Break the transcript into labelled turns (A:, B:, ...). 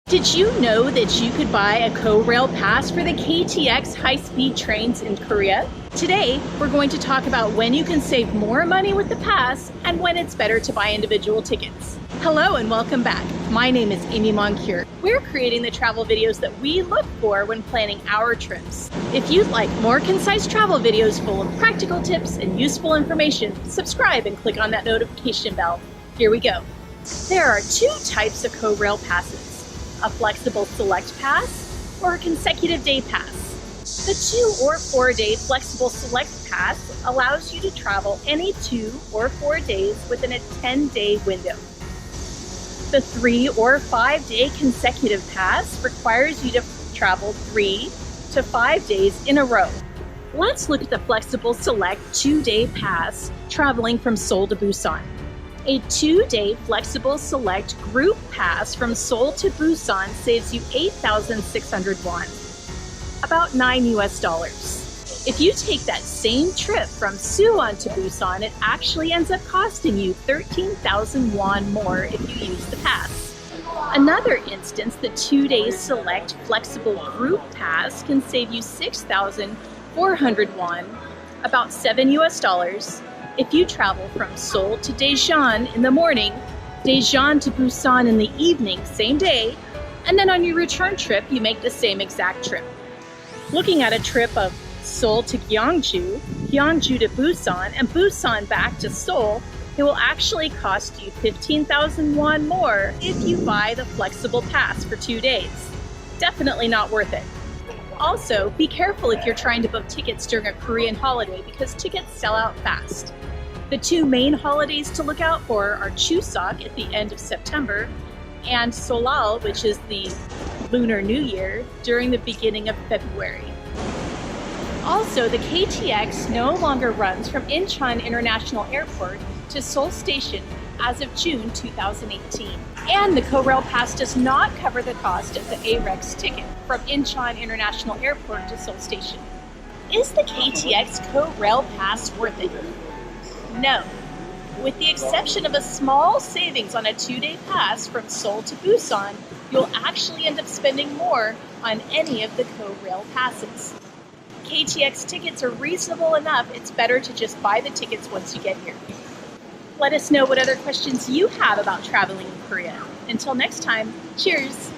A: Did you know that you could buy a KoRail Pass for the KTX high-speed trains in Korea? Today, we're going to talk about when you can save more money with the pass and when it's better to buy individual tickets. Hello and welcome back. My name is Amy Moncure. We're creating the travel videos that we look for when planning our trips. If you'd like more concise travel videos full of practical tips and useful information, subscribe and click on that notification bell. Here we go. There are two types of KoRail passes. A flexible select pass or a consecutive day pass. The 2 or 4 day flexible select pass allows you to travel any 2 or 4 days within a 10-day window. The 3 or 5 day consecutive pass requires you to travel 3 to 5 days in a row. Let's look at the flexible select 2-day pass traveling from Seoul to Busan. A 2-day flexible select group pass from Seoul to Busan saves you 8,600 won, about $9 US. If you take that same trip from Suwon to Busan, it actually ends up costing you 13,000 won more if you use the pass. Another instance, the 2-day select flexible group pass can save you 6,400 won, about $7 US. If you travel from Seoul to Daejeon in the morning, Daejeon to Busan in the evening, same day, and then on your return trip, you make the same exact trip. Looking at a trip of Seoul to Gyeongju, Gyeongju to Busan, and Busan back to Seoul, it will actually cost you 15,000 won more if you buy the flexible pass for 2 days. Definitely not worth it. Also, be careful if you're trying to book tickets during a Korean holiday because tickets sell out fast. The 2 main holidays to look out for are Chuseok at the end of September and Solal, which is the Lunar New Year, during the beginning of February. Also, the KTX no longer runs from Incheon International Airport to Seoul Station as of June 2018. And the KoRail Pass does not cover the cost of the AREX ticket from Incheon International Airport to Seoul Station. Is the KTX KoRail Pass worth it? No. With the exception of a small savings on a 2-day pass from Seoul to Busan, you'll actually end up spending more on any of the KoRail passes. KTX tickets are reasonable enough, it's better to just buy the tickets once you get here. Let us know what other questions you have about traveling in Korea. Until next time, cheers!